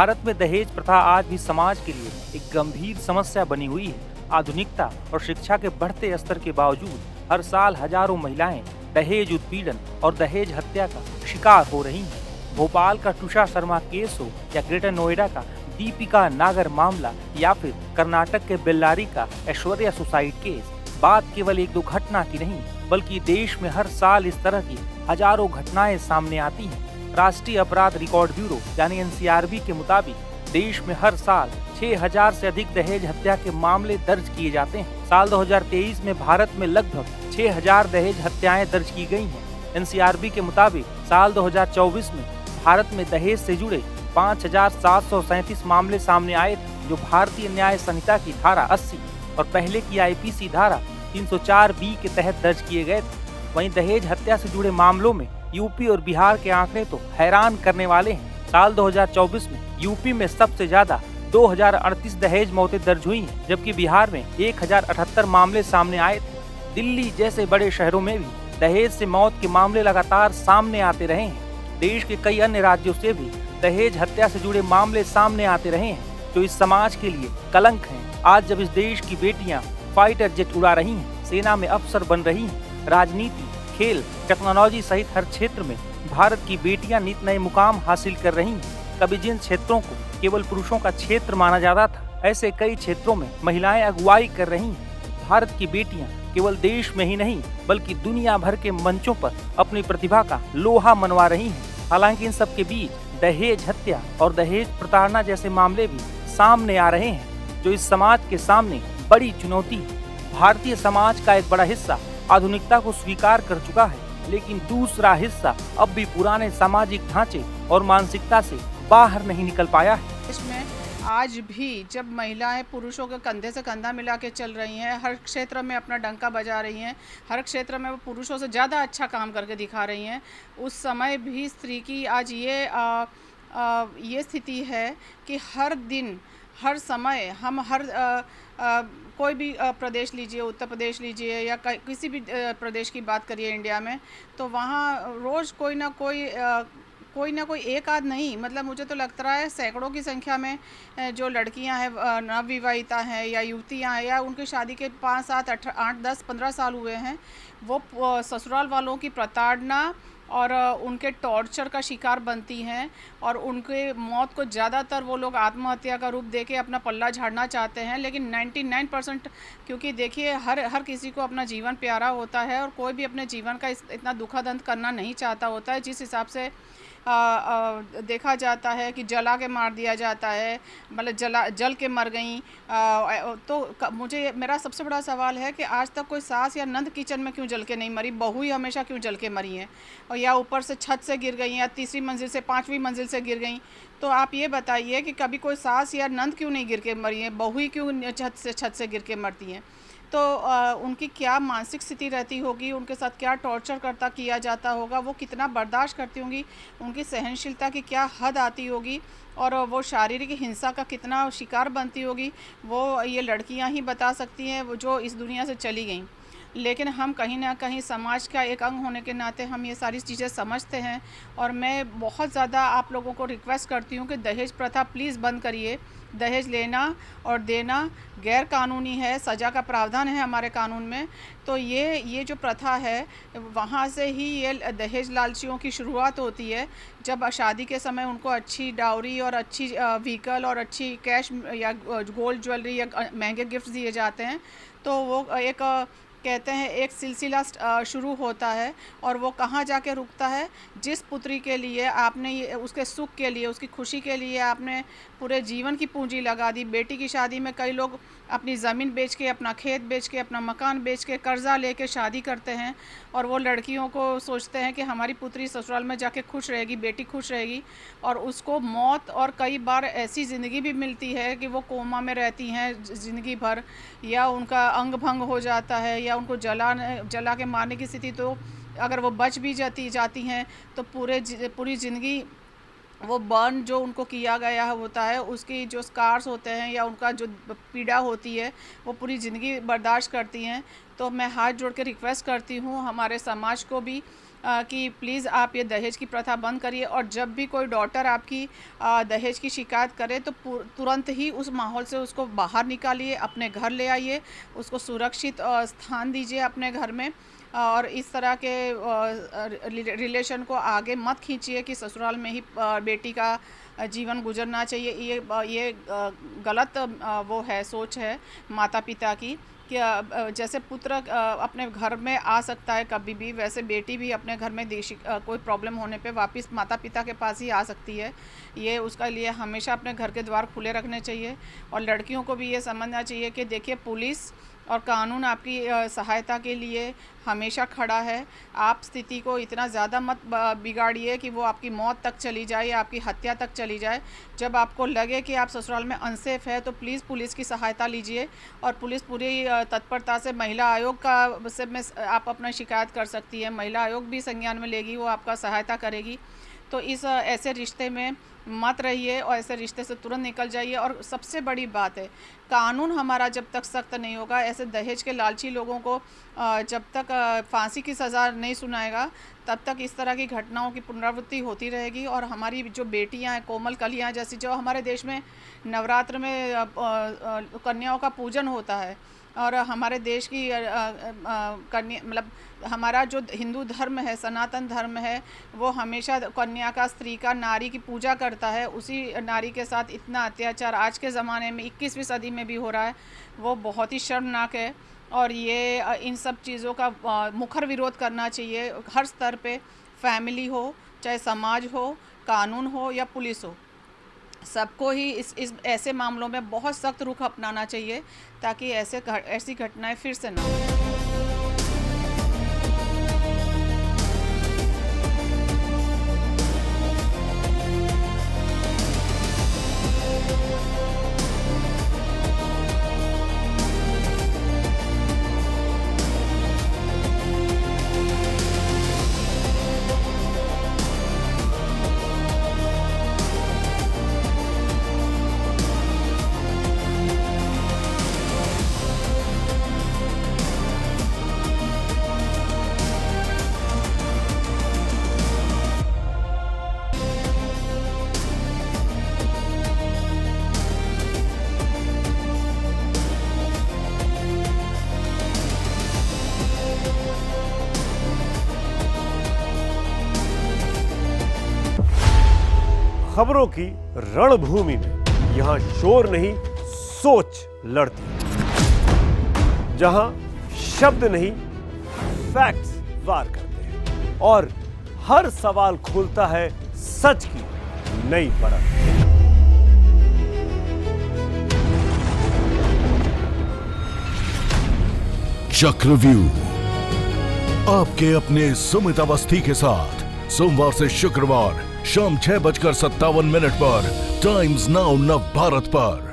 भारत में दहेज प्रथा आज भी समाज के लिए एक गंभीर समस्या बनी हुई है। आधुनिकता और शिक्षा के बढ़ते स्तर के बावजूद हर साल हजारों महिलाएं दहेज उत्पीड़न और दहेज हत्या का शिकार हो रही हैं। भोपाल का तुषार शर्मा केस हो या ग्रेटर नोएडा का दीपिका नागर मामला या फिर कर्नाटक के बेल्लारी का ऐश्वर्या सुसाइड केस, बात केवल एक दो घटना की नहीं बल्कि देश में हर साल इस तरह की हजारों घटनाएं सामने आती हैं। राष्ट्रीय अपराध रिकॉर्ड ब्यूरो यानी एनसीआरबी के मुताबिक देश में हर साल 6000 से अधिक दहेज हत्या के मामले दर्ज किए जाते हैं। साल 2023 में भारत में लगभग 6000 दहेज हत्याएं दर्ज की गई हैं। एनसीआरबी के मुताबिक साल 2024 में भारत में दहेज से जुड़े 5737 मामले सामने आए थे, जो भारतीय न्याय संहिता की धारा 80 और पहले की आईपीसी धारा 304 बी के तहत दर्ज किए गए थे। वहीं दहेज हत्या से जुड़े मामलों में यूपी और बिहार के आंकड़े तो हैरान करने वाले हैं। साल 2024 में यूपी में सबसे ज्यादा 2038 दहेज मौतें दर्ज हुई हैं, जबकि बिहार में 1078 मामले सामने आए थे। दिल्ली जैसे बड़े शहरों में भी दहेज से मौत के मामले लगातार सामने आते रहे हैं। देश के कई अन्य राज्यों से भी दहेज हत्या से जुड़े मामले सामने आते रहे हैं, जो इस समाज के लिए कलंक हैं। आज जब इस देश की बेटियां फाइटर जेट उड़ा रही हैं, सेना में अफसर बन रही हैं, राजनीति, खेल, टेक्नोलॉजी सहित हर क्षेत्र में भारत की बेटियां नित नए मुकाम हासिल कर रही हैं। कभी जिन क्षेत्रों को केवल पुरुषों का क्षेत्र माना जाता था, ऐसे कई क्षेत्रों में महिलाएं अगुवाई कर रही हैं। भारत की बेटियां केवल देश में ही नहीं बल्कि दुनिया भर के मंचों पर अपनी प्रतिभा का लोहा मनवा रही हैं। हालांकि इन सब के बीच दहेज हत्या और दहेज प्रताड़ना जैसे मामले भी सामने आ रहे हैं, जो इस समाज के सामने बड़ी चुनौती है। भारतीय समाज का एक बड़ा हिस्सा आधुनिकता को स्वीकार कर चुका है, लेकिन दूसरा हिस्सा अब भी पुराने सामाजिक ढांचे और मानसिकता से बाहर नहीं निकल पाया है। इसमें आज भी जब महिलाएं पुरुषों के कंधे से कंधा मिला के चल रही हैं, हर क्षेत्र में अपना डंका बजा रही हैं, हर क्षेत्र में वो पुरुषों से ज़्यादा अच्छा काम करके दिखा रही हैं, उस समय भी स्त्री की आज ये स्थिति है कि हर दिन हर समय हम कोई भी प्रदेश लीजिए, उत्तर प्रदेश लीजिए या किसी भी प्रदेश की बात करिए इंडिया में, तो वहाँ रोज़ कोई ना कोई एक आध नहीं, मतलब मुझे तो लगता है सैकड़ों की संख्या में जो लड़कियां हैं, नवविवाहिता हैं या युवतियां हैं या उनकी शादी के 5, 7, 8, 10, 15 साल हुए हैं, वो ससुराल वालों की प्रताड़ना और उनके टॉर्चर का शिकार बनती हैं और उनके मौत को ज़्यादातर वो लोग आत्महत्या का रूप देके अपना पल्ला झाड़ना चाहते हैं। लेकिन 99%, क्योंकि देखिए हर किसी को अपना जीवन प्यारा होता है और कोई भी अपने जीवन का इतना दुखद अंत करना नहीं चाहता होता है। जिस हिसाब से देखा जाता है कि जला के मार दिया जाता है, मतलब जल के मर गई, तो मेरा सबसे बड़ा सवाल है कि आज तक कोई सास या नंद किचन में क्यों जल के नहीं मरी, बहू ही हमेशा क्यों जल के मरी हैं, और या ऊपर से छत से गिर गई या तीसरी मंजिल से 5वीं मंजिल से गिर गई। तो आप ये बताइए कि कभी कोई सास या नंद क्यों नहीं गिर के मरी है, बहू ही क्यों छत से गिर के मरती हैं। तो उनकी क्या मानसिक स्थिति रहती होगी, उनके साथ क्या टॉर्चर किया जाता होगा, वो कितना बर्दाश्त करती होंगी, उनकी सहनशीलता की क्या हद आती होगी और वो शारीरिक हिंसा का कितना शिकार बनती होगी, वो ये लड़कियां ही बता सकती हैं, वो जो इस दुनिया से चली गईं। लेकिन हम कहीं ना कहीं समाज का एक अंग होने के नाते हम ये सारी चीज़ें समझते हैं और मैं बहुत ज़्यादा आप लोगों को रिक्वेस्ट करती हूँ कि दहेज प्रथा प्लीज़ बंद करिए। दहेज लेना और देना गैर कानूनी है, सज़ा का प्रावधान है हमारे कानून में। तो ये जो प्रथा है, वहाँ से ही ये दहेज लालचियों की शुरुआत होती है, जब शादी के समय उनको अच्छी डाउरी और अच्छी व्हीकल और अच्छी कैश या गोल्ड ज्वेलरी या महंगे गिफ्ट दिए जाते हैं, तो वो एक कहते हैं एक सिलसिला शुरू होता है और वो कहाँ जाके रुकता है। जिस पुत्री के लिए आपने उसके सुख के लिए, उसकी खुशी के लिए आपने पूरे जीवन की पूंजी लगा दी, बेटी की शादी में कई लोग अपनी ज़मीन बेच के, अपना खेत बेच के, अपना मकान बेच के, कर्जा लेके शादी करते हैं और वो लड़कियों को सोचते हैं कि हमारी पुत्री ससुराल में जाके खुश रहेगी, बेटी खुश रहेगी, और उसको मौत और कई बार ऐसी ज़िंदगी भी मिलती है कि वो कोमा में रहती हैं ज़िंदगी भर, या उनका अंग भंग हो जाता है या उनको जला के मारने की स्थिति। तो अगर वो बच भी जाती हैं तो पूरी ज़िंदगी वो बर्न जो उनको किया गया होता है, उसकी जो स्कार्स होते हैं या उनका जो पीड़ा होती है, वो पूरी ज़िंदगी बर्दाश्त करती हैं। तो मैं हाथ जोड़ के रिक्वेस्ट करती हूँ हमारे समाज को भी कि प्लीज़ आप ये दहेज की प्रथा बंद करिए, और जब भी कोई डॉटर आपकी दहेज की शिकायत करे तो तुरंत ही उस माहौल से उसको बाहर निकालिए, अपने घर ले आइए, उसको सुरक्षित स्थान दीजिए अपने घर में, और इस तरह के रिलेशन को आगे मत खींचिए कि ससुराल में ही बेटी का जीवन गुजरना चाहिए। ये गलत वो है, सोच है माता पिता की कि जैसे पुत्र अपने घर में आ सकता है कभी भी, वैसे बेटी भी अपने घर में कोई प्रॉब्लम होने पे वापस माता पिता के पास ही आ सकती है। ये उसका लिए हमेशा अपने घर के द्वार खुले रखने चाहिए, और लड़कियों को भी ये समझना चाहिए कि देखिए पुलिस और कानून आपकी सहायता के लिए हमेशा खड़ा है। आप स्थिति को इतना ज़्यादा मत बिगाड़िए कि वो आपकी मौत तक चली जाए या आपकी हत्या तक चली जाए। जब आपको लगे कि आप ससुराल में अनसेफ है तो प्लीज़ पुलिस की सहायता लीजिए, और पुलिस पूरी तत्परता से महिला आयोग का से में आप अपना शिकायत कर सकती है। महिला आयोग भी संज्ञान में लेगी, वो आपका सहायता करेगी। तो इस ऐसे रिश्ते में मत रहिए और ऐसे रिश्ते से तुरंत निकल जाइए। और सबसे बड़ी बात है, कानून हमारा जब तक सख्त नहीं होगा, ऐसे दहेज के लालची लोगों को जब तक फांसी की सज़ा नहीं सुनाएगा, तब तक इस तरह की घटनाओं की पुनरावृत्ति होती रहेगी। और हमारी जो बेटियां हैं, कोमल कलियां, जैसी जो हमारे देश में नवरात्र में कन्याओं का पूजन होता है, और हमारे देश की कन्या मतलब हमारा जो हिंदू धर्म है, सनातन धर्म है, वो हमेशा कन्या का, स्त्री का, नारी की पूजा करता है। उसी नारी के साथ इतना अत्याचार आज के ज़माने में 21वीं सदी में भी हो रहा है, वो बहुत ही शर्मनाक है। और ये इन सब चीज़ों का मुखर विरोध करना चाहिए हर स्तर पे, फैमिली हो, चाहे समाज हो, कानून हो या पुलिस हो, सबको ही इस ऐसे मामलों में बहुत सख्त रुख अपनाना चाहिए, ताकि ऐसी घटनाएं फिर से ना हो। खबरों की रणभूमि में यहां शोर नहीं, सोच लड़ती है। जहां शब्द नहीं, फैक्ट्स वार करते हैं, और हर सवाल खोलता है सच की नई परत। चक्रव्यूह आपके अपने सुमित अवस्थी के साथ सोमवार से शुक्रवार शाम 6:57 पर टाइम्स नाउ नव भारत पर।